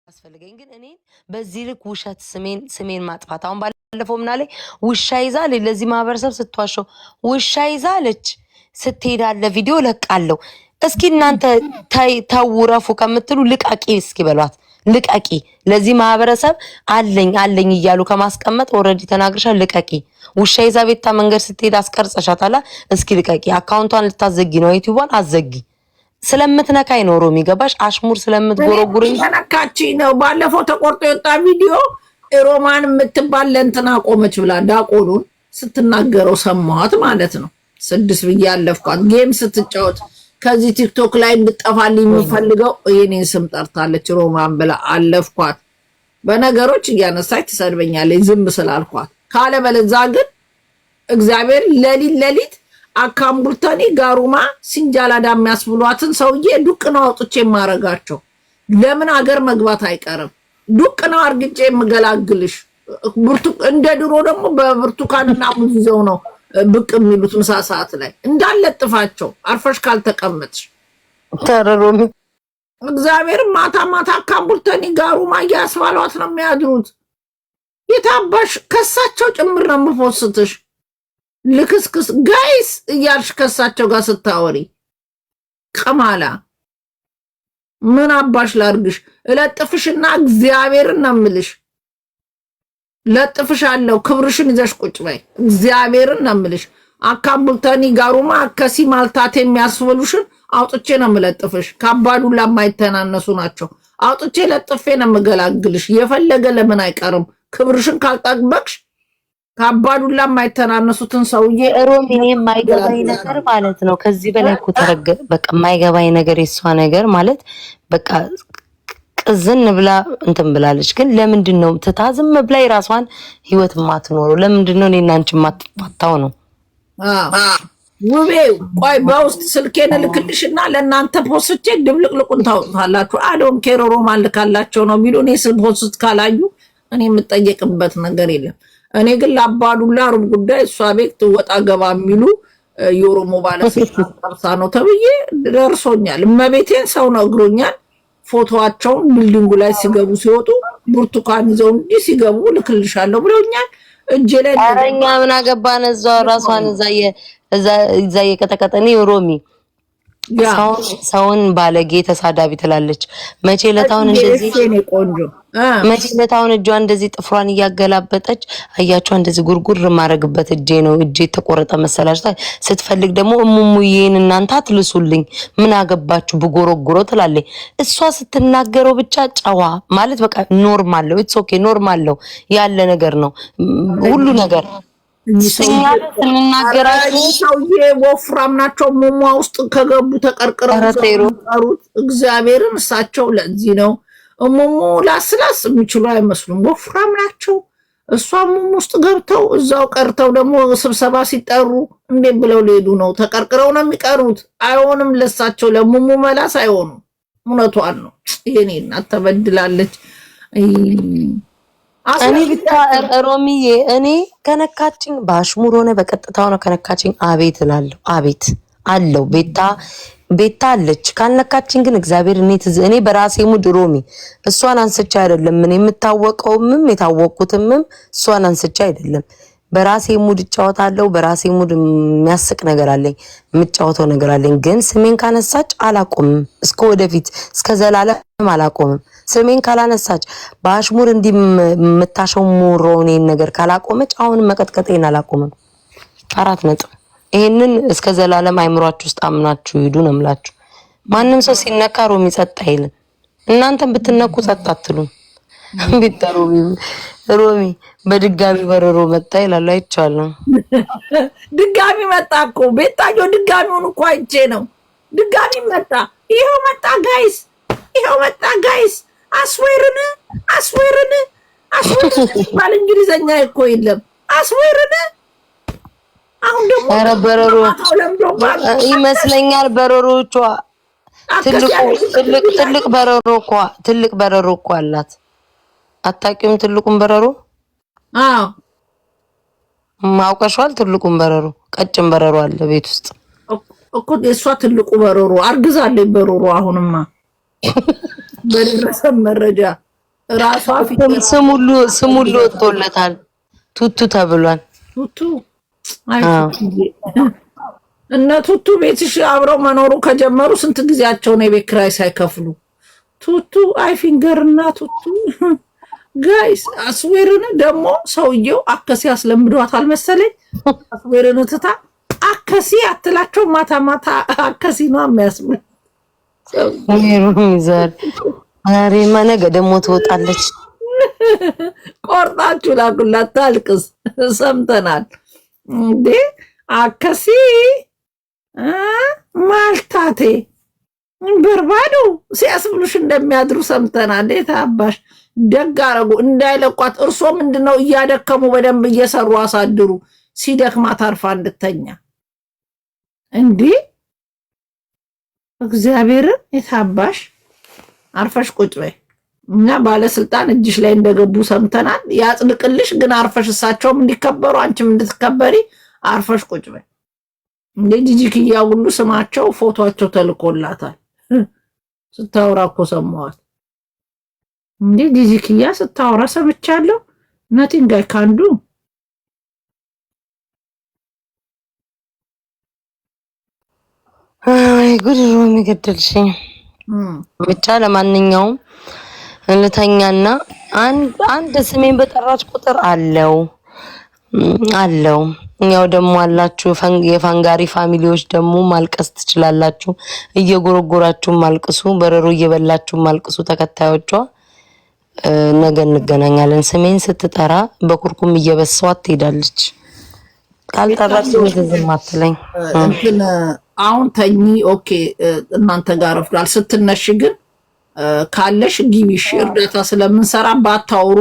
አስፈልገኝ ግን እኔ በዚህ ልክ ውሸት ስሜን ማጥፋት አሁን ባለፈው ምና ላይ ውሻ ይዛ ለዚህ ማህበረሰብ ስትዋሸው ውሻ ይዛለች ስትሄዳለ ቪዲዮ ለቃለሁ። እስኪ እናንተ ተውረፉ ከምትሉ ልቃቂ እስኪ በሏት ልቃቂ ለዚህ ማህበረሰብ አለኝ እያሉ ከማስቀመጥ ኦሬዲ ተናግረሻል። ልቃቂ ውሻ ይዛ ቤታ መንገድ ስትሄድ አስቀርጸሻታላ። እስኪ ልቃቂ አካውንቷን ልታዘጊ ነው ዩቲዩብን አዘጊ ስለምትነካይ ነው ሮሚ ገባሽ? አሽሙር ስለምትጎረጉርኝ ተነካቺ ነው። ባለፈው ተቆርጦ የወጣ ቪዲዮ ሮማን የምትባል ለእንትና ቆመች ብላ ዳቆኑን ስትናገረው ሰማኋት ማለት ነው። 6 ብዬ አለፍኳት። ጌም ስትጫወት ከዚህ ቲክቶክ ላይ እንድጠፋልኝ የምፈልገው የኔን ስም ጠርታለች ሮማን ብላ አለፍኳት። በነገሮች እያነሳች ትሰድበኛለች ዝም ስላልኳት። ካለበለዛ ግን እግዚአብሔር ለሊት አካምቡልተኒ ጋሩማ ሲንጃላዳ የሚያስብሏትን ሰውዬ ዱቅ ነው አውጥቼ የማረጋቸው። ለምን ሀገር መግባት አይቀርም? ዱቅ ነው አርግጬ የምገላግልሽ። እንደ ድሮ ደግሞ በብርቱካንና ሙዝ ይዘው ነው ብቅ የሚሉት ምሳ ሰዓት ላይ እንዳለጥፋቸው አርፈሽ ካልተቀመጥሽ ተረሮሚ እግዚአብሔር ማታ አካምቡልተኒ ጋሩማ እያስባሏት ነው የሚያድሩት። የታባሽ ከሳቸው ጭምር ነው የምፖስትሽ ልክስክስ ጋይስ እያልሽ ከሳቸው ጋር ስታወሪ ቀማላ ምን አባሽ ላርግሽ? እለጥፍሽና እግዚአብሔርን ነው የምልሽ ለጥፍሻለሁ። ክብርሽን ይዘሽ ቁጭ በይ። እግዚአብሔርን ነው የምልሽ አካምቡልተኒ ጋሩማ ከሲ ማልታት የሚያስበሉሽን አውጥቼ ነው የምለጥፍሽ። ካባዱላ የማይተናነሱ ናቸው። አውጥቼ ለጥፌ ነው የምገላግልሽ። የፈለገ ለምን አይቀርም? ክብርሽን ካልጠበቅሽ ካባዱላ የማይተናነሱትን ሰውዬ ሮሚ የማይገባኝ ነገር ማለት ነው። ከዚህ በላይ እኮ በቃ የማይገባኝ ነገር የሷ ነገር ማለት በቃ ቅዝን ብላ እንትን ብላለች። ግን ለምንድን ነው ትታዝም ብላ የራሷን ህይወት የማትኖረው? ለምንድን ነው እኔና አንቺ የማትፋታው ነው? ውቤ ቆይ በውስጥ ስልኬን ልክልሽና ለእናንተ ፖስቼ ድብልቅልቁን ታውጣላችሁ። አዶም ኬሮ ሮማን ልካላቸው ነው ቢሉ እኔ ፖስት ካላዩ እኔ የምጠየቅበት ነገር የለም። እኔ ግን ለአባዱላ ሩብ ጉዳይ እሷ ቤት ወጣ ገባ የሚሉ የኦሮሞ ባለስልጣን ጠርሳ ነው ተብዬ ደርሶኛል። እመቤቴን ሰው ነግሮኛል። ፎቶዋቸውን ቢልዲንጉ ላይ ሲገቡ ሲወጡ ብርቱካን ይዘው እንጂ ሲገቡ ልክልሻለሁ ብለውኛል። እጄ ላይ አረኛ ምን አገባን? እዛው ራሷን እዛ የቀጠቀጠኒ ሮሚ ሰውን ባለጌ ተሳዳቢ ትላለች። መቼ ለታውን እጇ እንደዚህ ጥፍሯን እያገላበጠች አያቿ እንደዚህ ጉርጉር ማረግበት እጄ ነው እጄ ተቆረጠ መሰላችታ። ስትፈልግ ደግሞ እሙሙዬን እናንተ አትልሱልኝ ምን አገባችሁ ብጎረጉሮ ትላለች። እሷ ስትናገረው ብቻ ጨዋ ማለት በቃ ኖርማል ነው። ኢትስ ኦኬ ኖርማል ነው ያለ ነገር ነው ሁሉ ነገር ስንናገራቸው ሰውዬ ወፍራም ናቸው። ሙሟ ውስጥ ከገቡ ተቀርቅረው ዘሩት እግዚአብሔርን። እሳቸው ለዚህ ነው ሙሙ ላስላስ የሚችሉ አይመስሉም። ወፍራም ናቸው። እሷ ሙሙ ውስጥ ገብተው እዛው ቀርተው ደግሞ ስብሰባ ሲጠሩ እንዴት ብለው ሊሄዱ ነው? ተቀርቅረው ነው የሚቀሩት። አይሆንም። ለሳቸው ለሙሙ መላስ አይሆኑም። እውነቷን ነው። የኔ እናት ተበድላለች። እኔ ብቻ ሮሚዬ እኔ ከነካችኝ በአሽሙር ሆነ በቀጥታ ሆነ ከነካችኝ አቤት እላለሁ። አቤት አለው ቤታ አለች። ካልነካችኝ ግን እግዚአብሔር እኔ በራሴ ሙድ ሮሚ እሷን አንስቻ አይደለም ምን የምታወቀውም የታወቁትም እሷን አንስቻ አይደለም። በራሴ ሙድ እጫወታለሁ። በራሴ ሙድ የሚያስቅ ነገር አለኝ፣ የምጫወተው ነገር አለኝ። ግን ስሜን ካነሳች አላቆምም። እስከ ወደፊት እስከ ዘላለም አላቆምም። ስሜን ካላነሳች በአሽሙር እንዲህ የምታሸሙረውን ነገር ካላቆመች አሁን መቀጥቀጤን አላቆምም። 4 ነጥብ። ይሄንን እስከ ዘላለም አይምሯችሁ ውስጥ አምናችሁ ሂዱ ነው የምላችሁ። ማንም ሰው ሲነካ ሮሚ ጸጥ አይልም። እናንተም ብትነኩ ጸጥ አትሉም። ቢጠሩ ሮሚ በድጋሚ በረሮ መጣ ይላል። አይቻለሁ። ድጋሚ መጣ እኮ ቤታዮ ድጋሚውን እኮ አይቼ ነው። ድጋሚ መጣ። ይሄው መጣ ጋይስ፣ ይሄው መጣ ጋይስ። አስዌርን ባል እንግሊዘኛ እኮ የለም። አስዌርን አሁን ደግሞ በረሮ ይመስለኛል። በረሮቿ ትልቅ በረሮ እኮ አላት። አታውቂውም? ትልቁን በረሮ ማውቀሻል? ትልቁን በረሮ ቀጭን በረሮ አለ ቤት ውስጥ እኮ። የእሷ ትልቁ በረሮ አርግዛለች። በረሮ አሁንማ በደረሰ መረጃ ራሷ ስም ሁሉ ወጥቶለታል። ቱቱ ተብሏል። ቱቱ አይ እነ ቱቱ ቤትሽ አብረው መኖሩ ከጀመሩ ስንት ጊዜያቸው ነው የቤት ኪራይ ሳይከፍሉ? ቱቱ አይ ፊንገር እና ቱቱ ጋይስ አስዌርን ደግሞ ሰውየው አከሲ አስለምዷታል መሰለኝ። አስዌርን ትታ አከሲ አትላቸው ማታ ማታ አከሲ ነው የሚያስብል ይዘር አሬማ ነገ ደግሞ ትወጣለች። ቆርጣችሁ ላኩላት ታልቅስ። ሰምተናል እንዴ አከሲ ማልታቴ በርባዶ ሲያስብሉሽ እንደሚያድሩ ሰምተናል። እንዴት አባሽ ደግ አረጉ እንዳይለቋት። እርሶ ምንድነው እያደከሙ በደንብ እየሰሩ አሳድሩ። ሲደክማት አርፋ እንድተኛ እንዴ እግዚአብሔርን የታባሽ አርፈሽ ቁጭ በይ። እና ባለስልጣን እጅሽ ላይ እንደገቡ ሰምተናል። ያጽድቅልሽ ግን አርፈሽ እሳቸውም እንዲከበሩ አንቺም እንድትከበሪ አርፈሽ ቁጭ በይ። እንዴ ጂጂክያ ሁሉ ስማቸው ፎቶአቸው ተልኮላታል። ስታወራ እኮ ሰማዋት። እንዴ ጂጂክያ ስታወራ ሰምቻለሁ። nothing I can do። አይ ጉድ ነው የሚገድልሽኝ። ብቻ ለማንኛውም እንተኛና አንድ ስሜን በጠራች ቁጥር አለው ያው ደግሞ አላችሁ የፋንጋሪ ፋሚሊዎች ደግሞ ማልቀስ ትችላላችሁ። እየጎረጎራችሁ ማልቅሱ፣ በረሮ እየበላችሁ ማልቅሱ። ተከታዮቿ ነገ እንገናኛለን። ስሜን ስትጠራ በኩርኩም እየበሰዋት ትሄዳለች። ካልጠራች ዝም አትለኝ። እንትን አሁን ተኚ ኦኬ፣ እናንተ ጋር ረፍዷል። ስትነሽ ግን ካለሽ ግቢሽ እርዳታ ስለምንሰራ ባታውሩ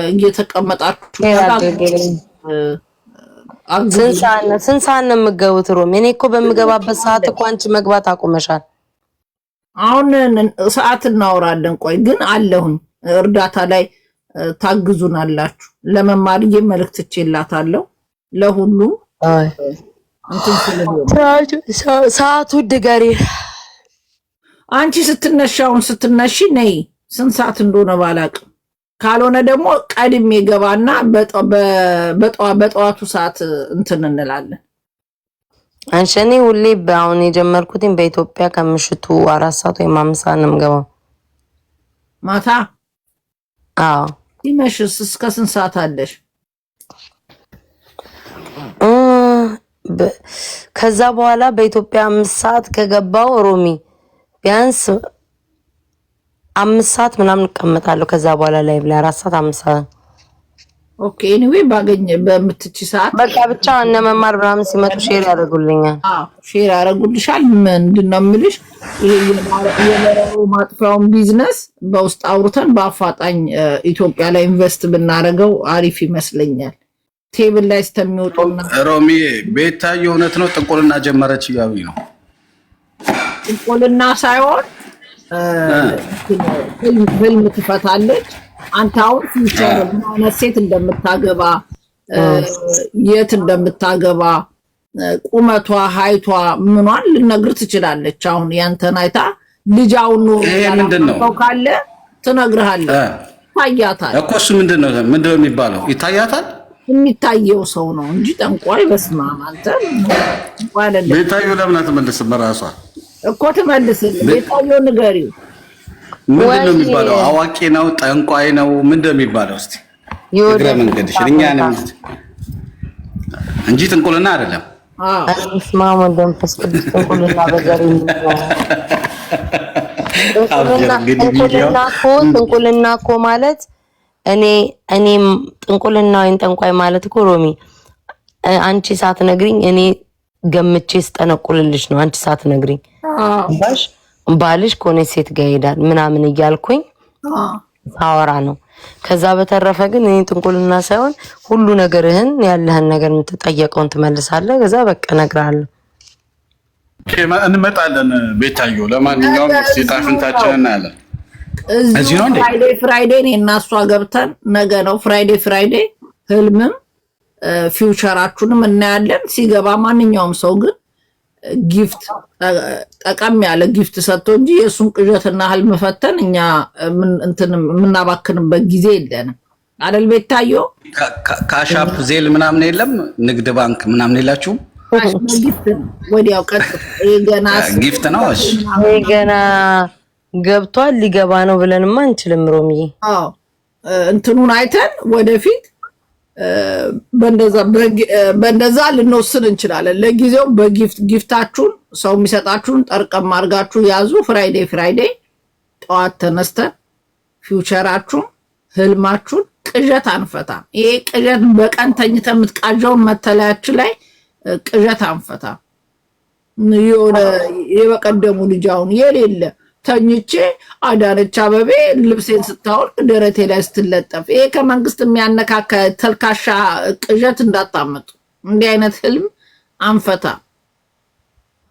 እየተቀመጣችሁ ስንት ሰዓት ነው የምትገቡት? ሮም እኔ እኮ በምገባበት ሰዓት እኮ አንቺ መግባት አቁመሻል። አሁን ሰዓት እናወራለን። ቆይ ግን አለሁኝ እርዳታ ላይ ታግዙናላችሁ። ለመማርዬ መልእክት እችላታለሁ ለሁሉም ሰዓቱ ድገሪ። አንቺ ስትነሺ ነይ። ስንት ሰዓት እንደሆነ ባላቅም ካልሆነ ደግሞ ቀድሜ ገባና በጠዋቱ ሰዓት እንትን እንላለን። አንሸኔ ሁሌ በአሁን የጀመርኩትን በኢትዮጵያ ከምሽቱ 4 ሰዓት ወይም 5 ሰዓት ነው የምገባው ማታ። አዎ ሲመሽስ እስከ ስንት ሰዓት አለሽ? ከዛ በኋላ በኢትዮጵያ 5 ሰዓት ከገባው ሮሚ ቢያንስ 5 ሰዓት ምናምን እቀመጣለሁ። ከዛ በኋላ ላይ 4 ሰዓት 5 ሰዓት ኦኬ። ኤኒዌይ ባገኘ በምትቺ ሰዓት በቃ ብቻ እነ መማር ምናምን ሲመጡ ሼር ያደርጉልኛል። ሼር ያደርጉልሻል። ምንድነው የምልሽ ይሄ የበረሮ ማጥፊያውን ቢዝነስ በውስጥ አውርተን በአፋጣኝ ኢትዮጵያ ላይ ኢንቨስት ብናደርገው አሪፍ ይመስለኛል። ቴብል ላይ ስተሚወጡና ሮሚ ቤታዬ እውነት ነው ጥንቁልና ጀመረች እያሉኝ ነው። ጥንቁልና ሳይሆን ህልም ትፈታለች። አንተ አሁን ፊውቸር ምን አይነት ሴት እንደምታገባ የት እንደምታገባ ቁመቷ፣ ሃይቷ ምኗን ልነግር ትችላለች። አሁን ያንተን አይታ ልጅ አሁን ነው ያለው ካለ ትነግርሃለች። ታያታል እኮ እሱ ምንድነው የሚባለው? ይታያታል። የሚታየው ሰው ነው እንጂ ጠንቋይ በስመ አብ አንተ ቤታዬ ለምን አትመልስም? በራሷ እኮ ትመልስልህ። ቤታዬ ንገሪው። ምንድነው የሚባለው? አዋቂ ነው ጠንቋይ ነው ምንድነው የሚባለው? እስቲ እግረ መንገድሽ እኛንም እንጂ ጥንቁልና አይደለም። እስማሙ ደንፈስ ቅዱስ ጥንቁልና በዘሪ ጥንቁልና እኮ ማለት እኔም ጥንቁልና ወይን ጠንቋይ ማለት እኮ ሮሚ አንቺ ሳትነግሪኝ እኔ ገምቼ ስጠነቁልልሽ ነው። አንቺ ሳትነግሪኝ ባልሽ ከሆነ ሴት ጋር ይሄዳል ምናምን እያልኩኝ አወራ ነው። ከዛ በተረፈ ግን እኔ ጥንቁልና ሳይሆን ሁሉ ነገርህን ያለህን ነገር የምትጠየቀውን ትመልሳለህ። ከዛ በቃ እነግርሃለሁ። እንመጣለን ቤታዬ። ለማንኛውም ሲጣፍንታችንን እናያለን። እዚህ ነው ፍራይዴ እና እሷ ገብተን ነገ ነው ፍራይዴ ህልምም ፊውቸራችሁንም እናያለን። ሲገባ ማንኛውም ሰው ግን ጊፍት ጠቀም ያለ ጊፍት ሰጥቶ እንጂ የእሱን ቅዠትና ህልም ፈተን እኛ የምናባክንበት ጊዜ የለንም አይደል? ቤታዮ ካሻፕ ዜል ምናምን የለም ንግድ ባንክ ምናምን የላችሁም? ጊፍት ነው ወዲያው ቀጥ ገና ጊፍት ነው። እሺ ገና ገብቷል ሊገባ ነው ብለንማ አንችልም ሮሚዬ። አዎ እንትኑን አይተን ወደፊት በእንደዛ ልንወስን እንችላለን። ለጊዜው ጊፍታችሁን ሰው የሚሰጣችሁን ጠርቀም አድርጋችሁ ያዙ። ፍራይዴ ጠዋት ተነስተን ፊውቸራችሁን ህልማችሁን ቅዠት አንፈታም። ይሄ ቅዠት በቀን ተኝተህ የምትቃዣውን መተለያችን ላይ ቅዠት አንፈታም። የሆነ የበቀደሙ ልጅ አሁን የሌለ ተኝቼ አዳነች አበቤ ልብሴን ስታወልቅ ደረቴ ላይ ስትለጠፍ፣ ይሄ ከመንግስት የሚያነካካ ተልካሻ ቅዠት እንዳታመጡ። እንዲህ አይነት ህልም አንፈታ።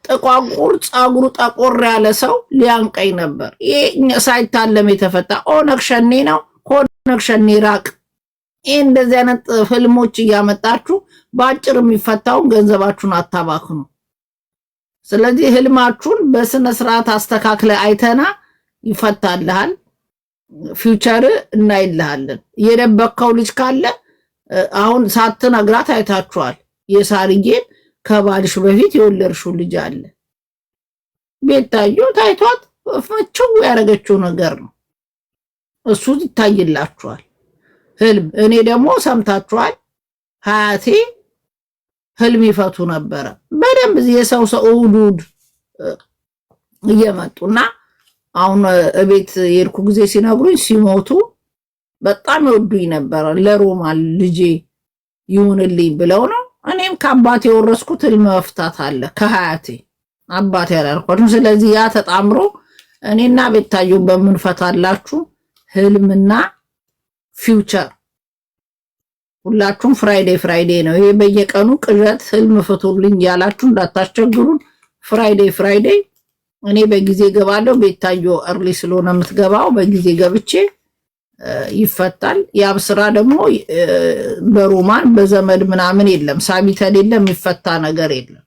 ጥቋቁር ጸጉሩ ጠቆር ያለ ሰው ሊያንቀኝ ነበር። ይሄ ሳይታለም የተፈታ ኦነግ ሸኔ ነው። ከኦነግ ሸኔ ራቅ። ይሄ እንደዚህ አይነት ህልሞች እያመጣችሁ በአጭር የሚፈታውን ገንዘባችሁን አታባክኑ። ስለዚህ ህልማችሁን በስነ ስርዓት አስተካክለ አይተና ይፈታልሃል። ፊውቸር እናይልሃለን። የደበከው ልጅ ካለ አሁን ሳትነግራት አይታችኋል። የሳርዬን ከባልሽ በፊት የወለድሽው ልጅ አለ። ቤታዮ ታይቷት ፍመችው ያደረገችው ነገር ነው። እሱ ይታይላችኋል ህልም። እኔ ደግሞ ሰምታችኋል ሀያቴ ህልም ይፈቱ ነበረ በደንብ የሰው እሑድ እየመጡና አሁን እቤት የሄድኩ ጊዜ ሲነግሩኝ ሲሞቱ በጣም ይወዱኝ ነበረ። ለሮማን ልጄ ይሁንልኝ ብለው ነው። እኔም ከአባቴ የወረስኩት ህልም መፍታት አለ ከሀያቴ አባቴ ያላልኳችሁ። ስለዚህ ያ ተጣምሮ እኔና ቤታዮ በምንፈታላችሁ ህልምና ፊውቸር ሁላችሁም ፍራይዴ ነው። ይሄ በየቀኑ ቅዠት ህልም ፍቱልኝ ያላችሁ እንዳታስቸግሩን። ፍራይዴ እኔ በጊዜ ገባለሁ። ቤታዮ እርሊ ስለሆነ የምትገባው በጊዜ ገብቼ ይፈታል። ያብ ስራ ደግሞ በሮማን በዘመድ ምናምን የለም። ሳቢተል የለም። የሚፈታ ነገር የለም።